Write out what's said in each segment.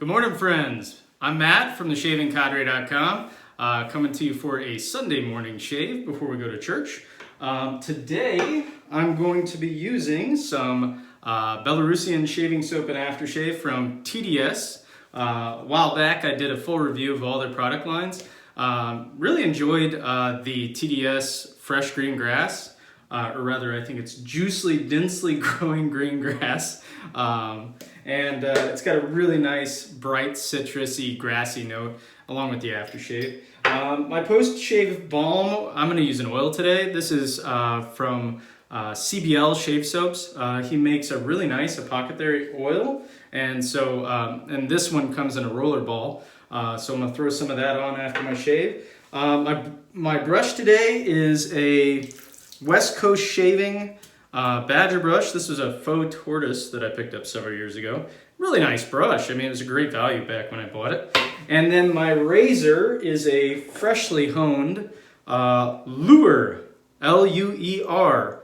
Good morning, friends. I'm Matt from theshavingcadre.com, coming to you for a Sunday morning shave before we go to church. Today, I'm going to be using some Belarusian shaving soap and aftershave from TDS. A while back, I did a full review of all their product lines. Really enjoyed the TDS fresh green grass, or rather, I think it's juicily, densely growing green grass. And it's got a really nice, bright, citrusy, grassy note along with the aftershave. My post-shave balm, I'm going to use an oil today. This is from CBL Shave Soaps. He makes a really nice apothecary oil, and so and this one comes in a roller ball. So I'm going to throw some of that on after my shave. My brush today is a West Coast Shaving Badger brush. This was a faux tortoise that I picked up several years ago. Really nice brush. I mean, it was a great value back when I bought it. And then my razor is a freshly honed Lüer, L-U-E-R,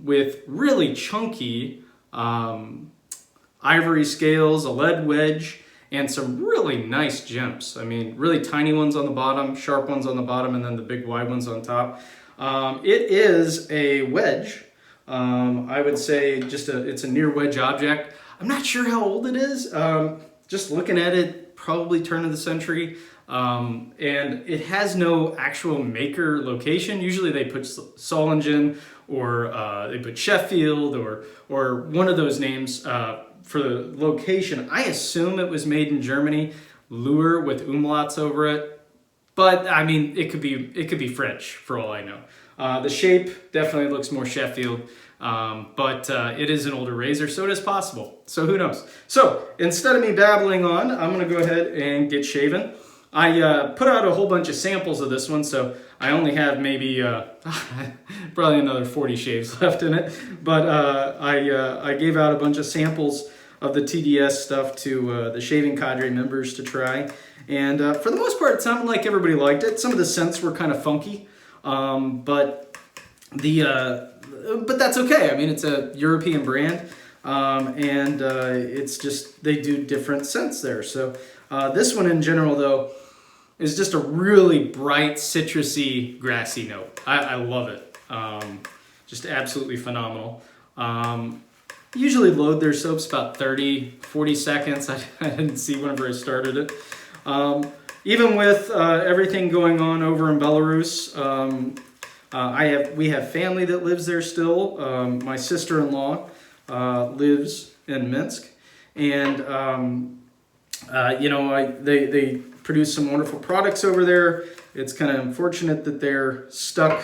with really chunky ivory scales, a lead wedge, and some really nice gems. I mean, really tiny ones on the bottom, sharp ones on the bottom, and then the big wide ones on top. It is a wedge. I would say it's a near wedge object. I'm not sure how old it is. Just looking at it, probably turn of the century. And it has no actual maker location. Usually they put Solingen or they put Sheffield or one of those names for the location. I assume it was made in Germany, Lüer with umlauts over it. But I mean, it could be French for all I know. The shape definitely looks more Sheffield, but it is an older razor, so it is possible. So who knows? So instead of me babbling on, I'm going to go ahead and get shaven. I put out a whole bunch of samples of this one, so I only have maybe probably another 40 shaves left in it. But I gave out a bunch of samples of the TDS stuff to the Shaving Cadre members to try. And for the most part, it sounded like everybody liked it. Some of the scents were kind of funky, but that's okay. I mean, it's a European brand, and it's just they do different scents there. So this one in general, though, is just a really bright, citrusy, grassy note. I love it. Just absolutely phenomenal. Usually load their soaps about 30, 40 seconds. I didn't see whenever I started it. Even with everything going on over in Belarus, we have family that lives there still. My sister-in-law lives in Minsk, and they produce some wonderful products over there. It's kind of unfortunate that they're stuck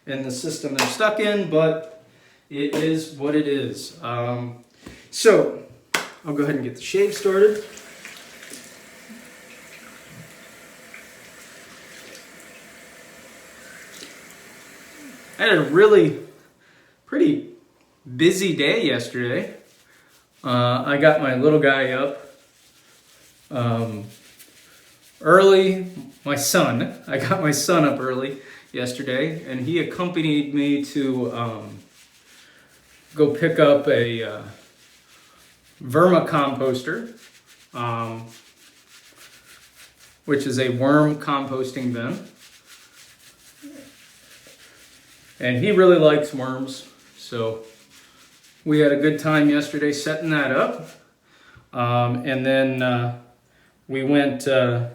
in the system they're stuck in, but it is what it is. So I'll go ahead and get the shave started. I had a really pretty busy day yesterday. I got my little guy up early. I got my son up early yesterday, and he accompanied me to go pick up a vermicomposter, which is a worm composting bin. And he really likes worms, so we had a good time yesterday setting that up. And then we went and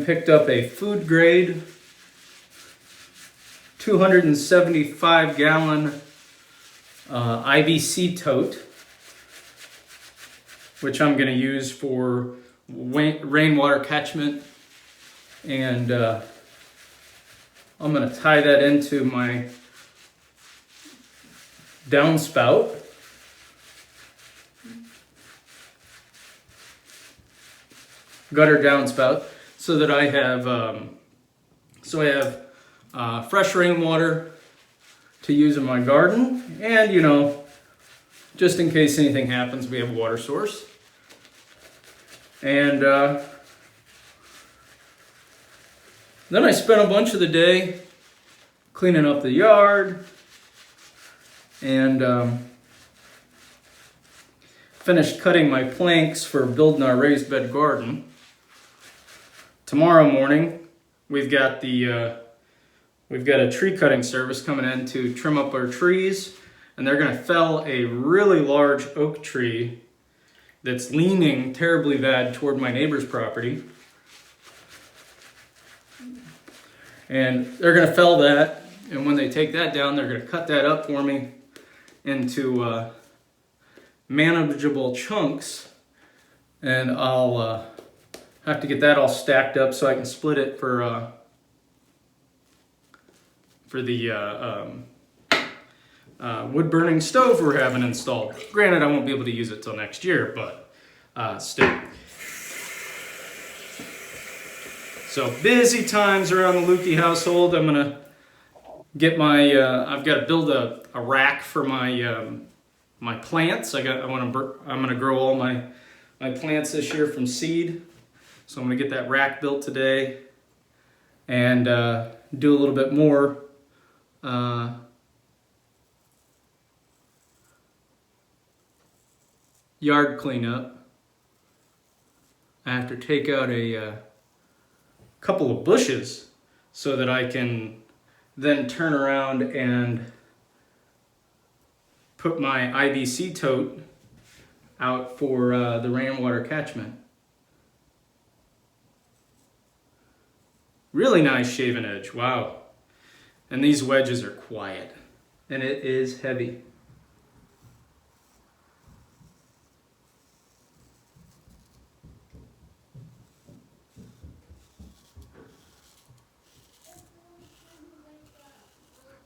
picked up a food grade 275 gallon IBC tote, which I'm going to use for rainwater catchment, and I'm going to tie that into my downspout. Gutter downspout, so that I have fresh rainwater to use in my garden, and just in case anything happens, we have a water source. And then I spent a bunch of the day cleaning up the yard and finished cutting my planks for building our raised bed garden. Tomorrow morning, we've got a tree cutting service coming in to trim up our trees, and they're going to fell a really large oak tree that's leaning terribly bad toward my neighbor's property. And they're going to fell that, and when they take that down, they're going to cut that up for me into manageable chunks, and I'll have to get that all stacked up so I can split it for the wood burning stove we're having installed. Granted, I won't be able to use it till next year, but still. So busy times around the Lukey household. I'm gonna get my I've got to build a rack for my my plants. I'm gonna grow all my plants this year from seed. So I'm gonna get that rack built today and do a little bit more yard cleanup. I have to take out a couple of bushes so that I can then turn around and put my IBC tote out for the rainwater catchment. Really nice shaven edge, wow. And these wedges are quiet, and it is heavy.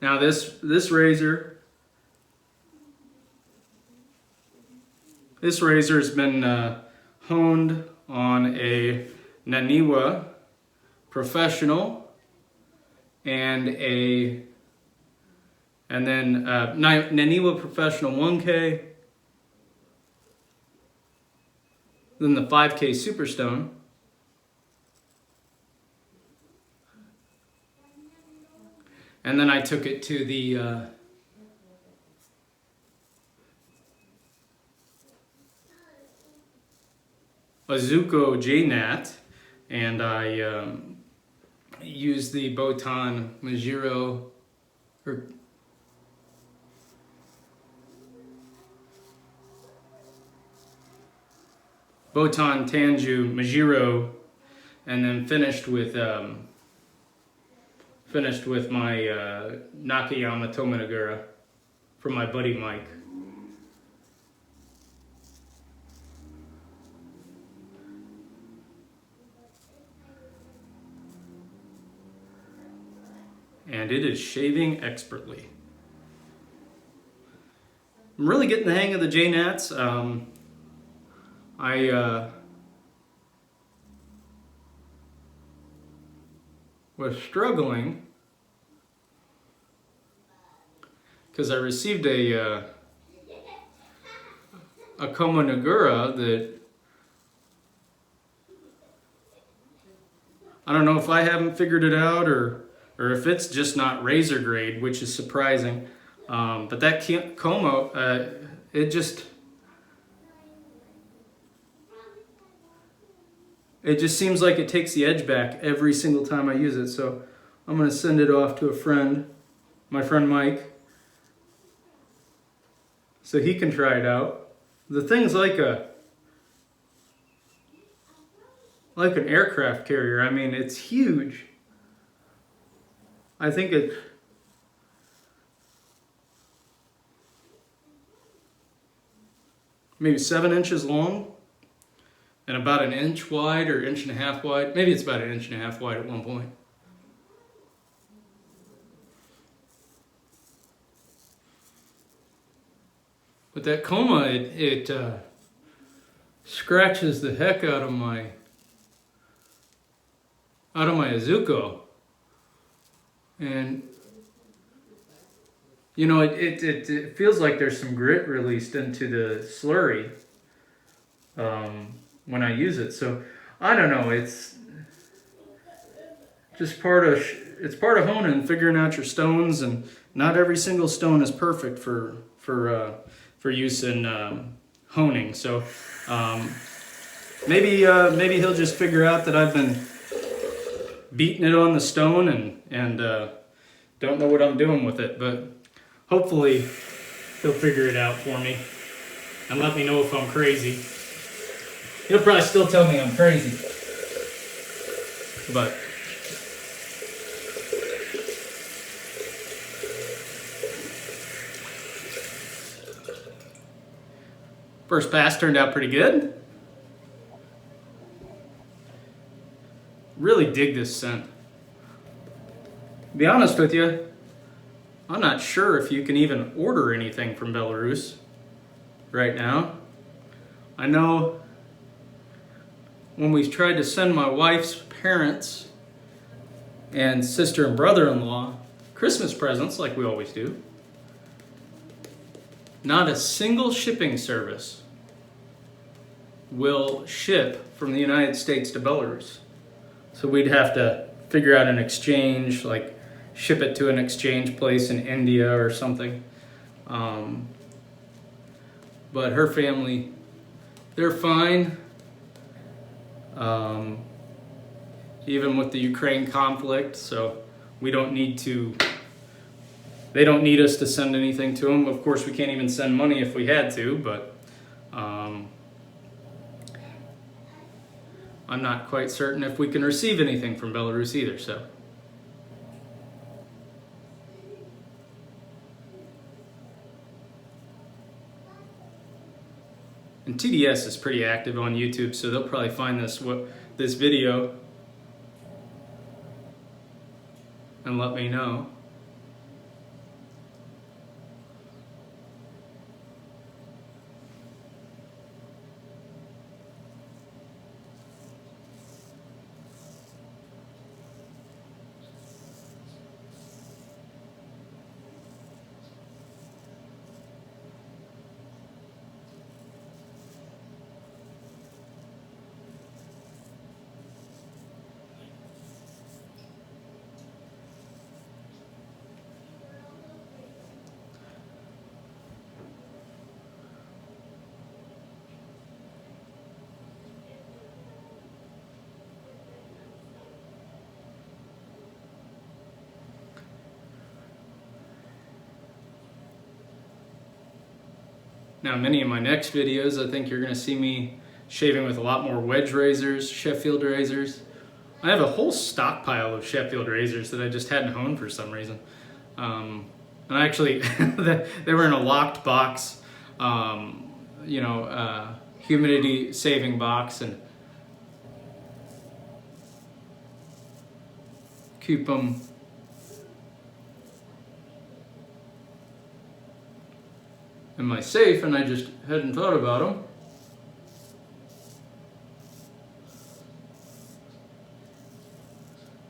Now this razor has been honed on a Naniwa Professional and then Naniwa Professional 1K, then the 5K Superstone, and then I took it to the Ozuku JNAT, and I used the Botan Majiro, or Botan Tanju Majiro, and then finished with my Nakayama Tomo Nagura from my buddy Mike. And it is shaving expertly. I'm really getting the hang of the JNATs. I was struggling because I received a Tomo Nagura that I don't know if I haven't figured it out or if it's just not razor grade, which is surprising. But that Como, it just seems like it takes the edge back every single time I use it. So I'm gonna send it off to a friend, my friend Mike, so he can try it out. The thing's like an aircraft carrier. I mean, it's huge. I think it's maybe 7 inches long and about an inch wide or inch and a half wide. Maybe it's about an inch and a half wide at one point. But that Coma, it scratches the heck out of my Ozuku. And you know, it feels like there's some grit released into the slurry when I use it. So I don't know. It's just part of honing, figuring out your stones, and not every single stone is perfect for use in honing. So maybe he'll just figure out that I've been beating it on the stone and don't know what I'm doing with it. But hopefully he'll figure it out for me and let me know if I'm crazy. He'll probably still tell me I'm crazy. But first pass turned out pretty good. Really dig this scent. To be honest with you, I'm not sure if you can even order anything from Belarus right now. I know when we tried to send my wife's parents and sister and brother-in-law Christmas presents like we always do, not a single shipping service will ship from the United States to Belarus. So we'd have to figure out an exchange, like ship it to an exchange place in India or something. But her family, they're fine. Even with the Ukraine conflict, so we don't need to, they don't need us to send anything to them. Of course, we can't even send money if we had to, but I'm not quite certain if we can receive anything from Belarus either, so. And TDS is pretty active on YouTube, so they'll probably find this video and let me know. Now, many of my next videos, I think you're going to see me shaving with a lot more wedge razors, Sheffield razors. I have a whole stockpile of Sheffield razors that I just hadn't honed for some reason. And I actually, they were in a locked box, humidity saving box, and keep them in my safe, and I just hadn't thought about them.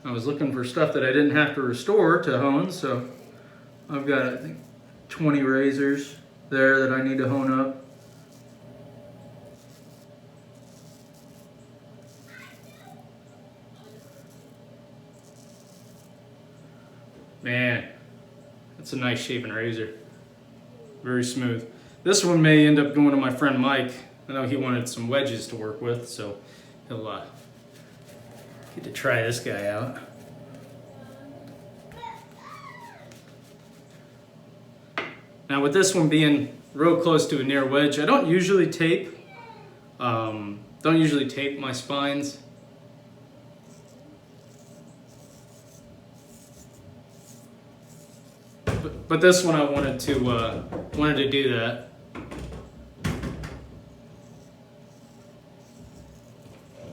I was looking for stuff that I didn't have to restore to hone, so I've got, I think, 20 razors there that I need to hone up. Man, that's a nice shaving razor. Very smooth. This one may end up going to my friend Mike. I know he wanted some wedges to work with, so he'll get to try this guy out. Now, with this one being real close to a near wedge, I don't usually tape. Don't usually tape my spines. But this one I wanted to do that.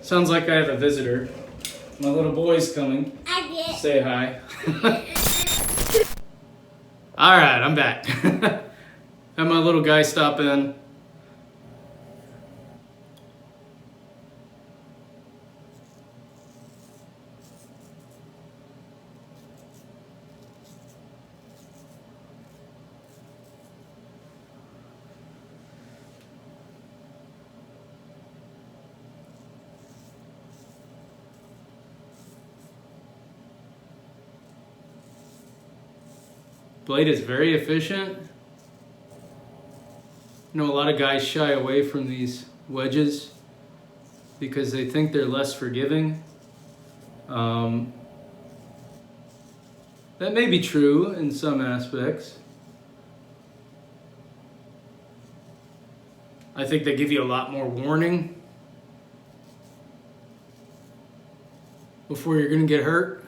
Sounds like I have a visitor. My little boy's coming. Say hi. All right, I'm back. Have my little guy stop in. Blade is very efficient. You know, a lot of guys shy away from these wedges because they think they're less forgiving. That may be true in some aspects. I think they give you a lot more warning before you're going to get hurt.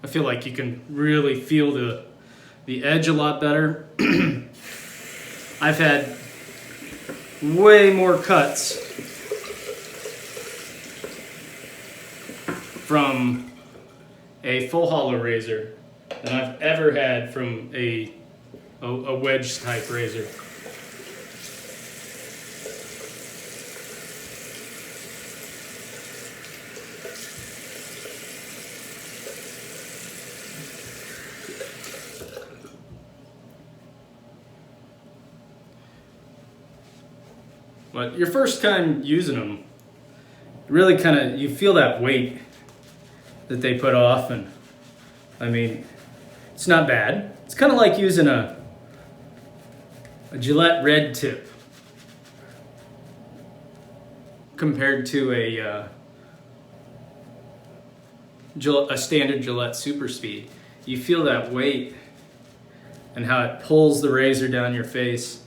I feel like you can really feel the edge a lot better. I've had way more cuts from a full hollow razor than I've ever had from a wedge type razor. But your first time using them, really you feel that weight that they put off, and I mean, it's not bad. It's kind of like using a Gillette red tip compared to a standard Gillette Super Speed. You feel that weight and how it pulls the razor down your face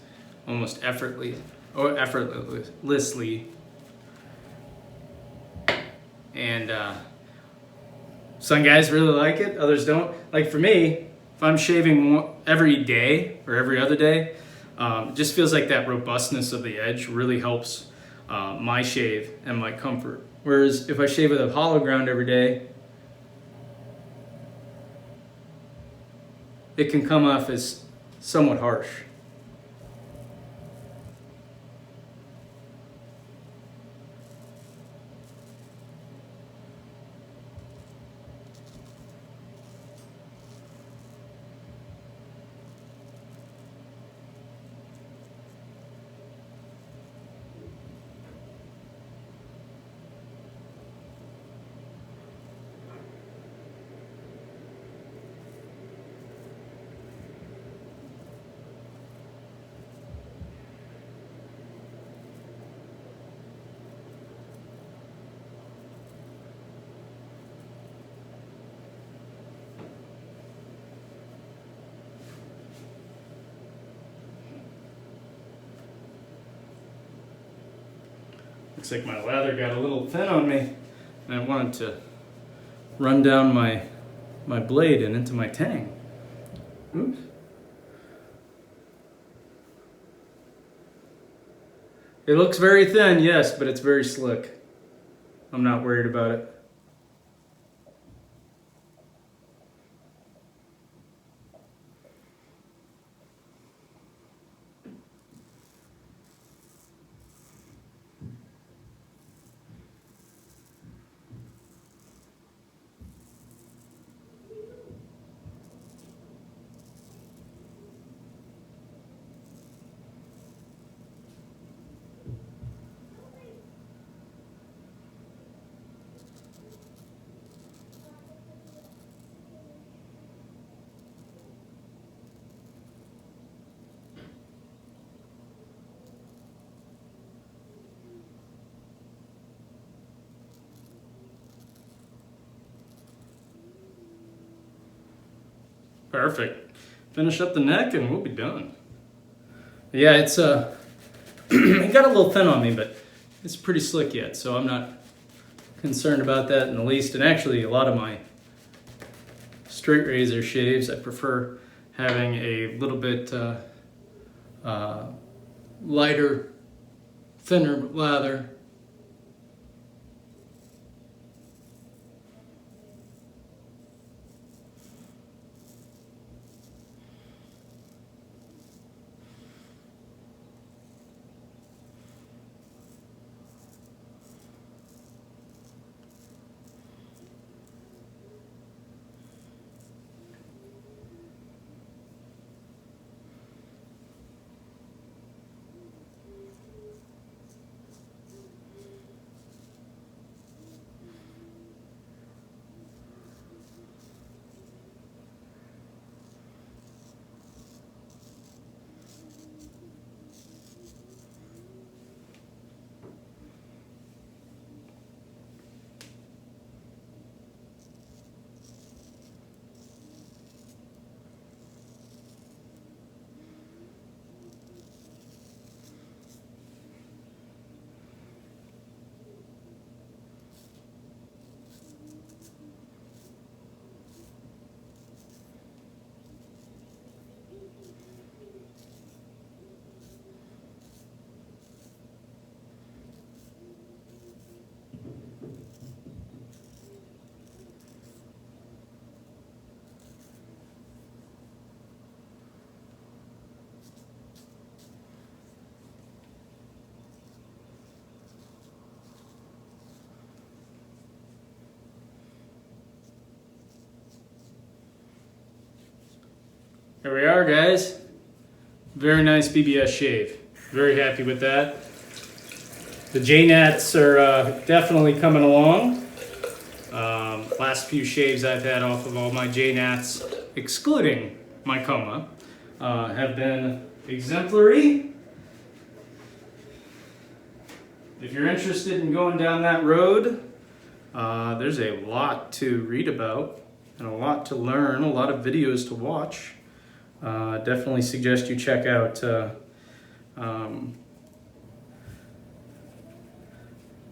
almost effortlessly. And some guys really like it, others don't. Like for me, if I'm shaving every day or every other day, it just feels like that robustness of the edge really helps my shave and my comfort. Whereas if I shave with a hollow ground every day, it can come off as somewhat harsh. Looks like my lather got a little thin on me, and I wanted to run down my blade and into my tang. Oops. It looks very thin, yes, but it's very slick. I'm not worried about it. Perfect. Finish up the neck and we'll be done. Yeah, it's it got a little thin on me, but it's pretty slick yet, so I'm not concerned about that in the least. And actually, a lot of my straight razor shaves, I prefer having a little bit lighter, thinner lather. There we are, guys. Very nice BBS shave. Very happy with that. The JNATs are definitely coming along. Last few shaves I've had off of all my JNATs, excluding my coma, have been exemplary. If you're interested in going down that road, there's a lot to read about and a lot to learn, a lot of videos to watch. Definitely suggest you check out a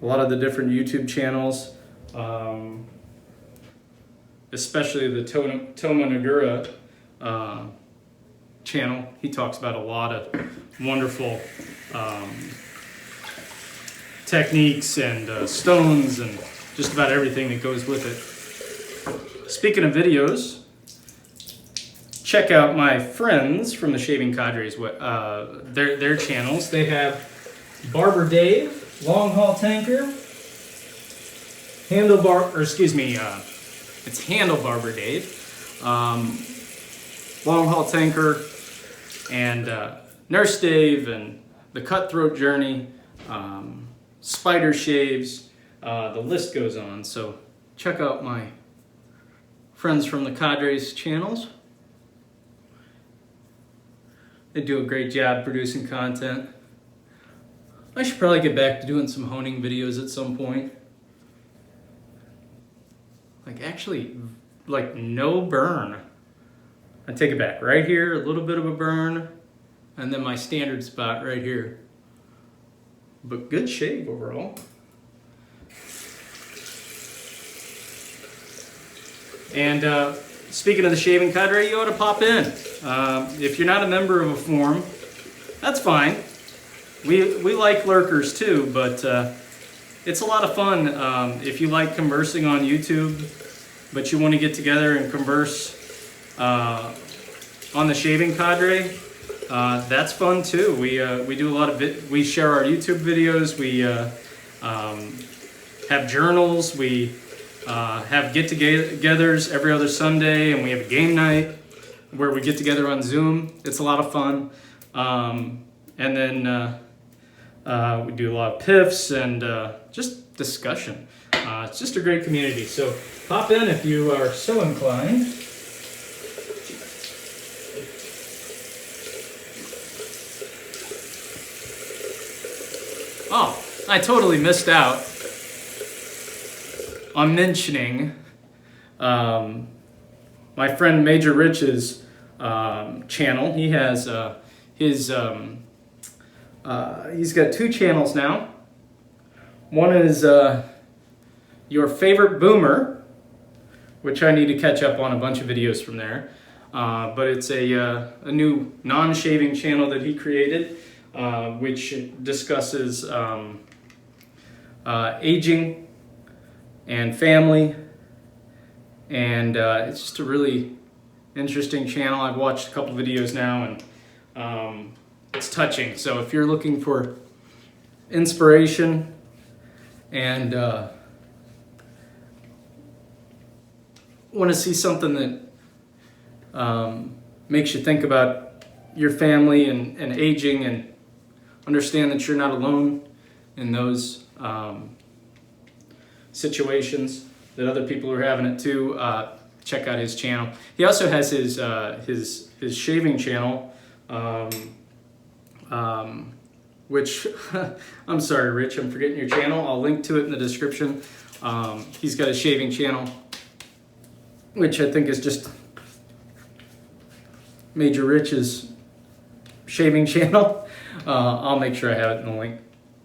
lot of the different YouTube channels, especially the Tomo Nagura channel. He talks about a lot of wonderful techniques and stones and just about everything that goes with it. Speaking of videos, check out my friends from the Shaving Cadres, their channels. They have Barber Dave, Long Haul Tanker, it's Handle Barber Dave, Long Haul Tanker, and Nurse Dave, and the Cutthroat Journey, Spider Shaves, the list goes on. So check out my friends from the Cadres channels. They do a great job producing content. I should probably get back to doing some honing videos at some point. Like no burn. I take it back. Right here, a little bit of a burn, and then my standard spot right here. But good shave overall. And speaking of the Shaving Cadre, you ought to pop in. If you're not a member of a forum, that's fine. We like lurkers too, but it's a lot of fun. If you like conversing on YouTube, but you want to get together and converse on the Shaving Cadre, that's fun too. We do a lot of we share our YouTube videos. We have journals. We have get-togethers every other Sunday, and we have a game night where we get together on Zoom. It's a lot of fun. And then we do a lot of piffs and just discussion. It's just a great community. So pop in if you are so inclined. Oh, I totally missed out on mentioning my friend Major Rich's channel. He has he's got two channels now. One is Your Favorite Boomer, which I need to catch up on a bunch of videos from there. But it's a new non-shaving channel that he created, which discusses aging and family, and it's just a really interesting channel. I've watched a couple videos now, and it's touching. So if you're looking for inspiration and want to see something that makes you think about your family and aging, and understand that you're not alone in those situations, that other people are having it too, check out his channel. He also has his shaving channel, which I'm sorry, Rich, I'm forgetting your channel. I'll link to it in the description. He's got a shaving channel, which I think is just Major Rich's shaving channel. I'll make sure I have it in the link.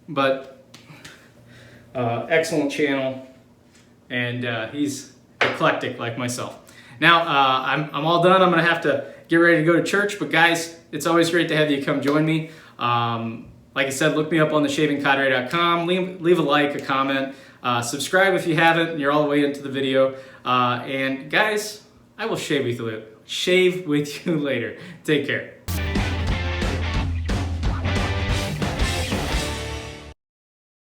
But excellent channel, and he's eclectic like myself. Now I'm all done. I'm gonna have to get ready to go to church, but guys, it's always great to have you come join me. Like I said, look me up on theshavingcadre.com. Leave a like, a comment, subscribe if you haven't and you're all the way into the video. And guys, I will shave with you later. Take care.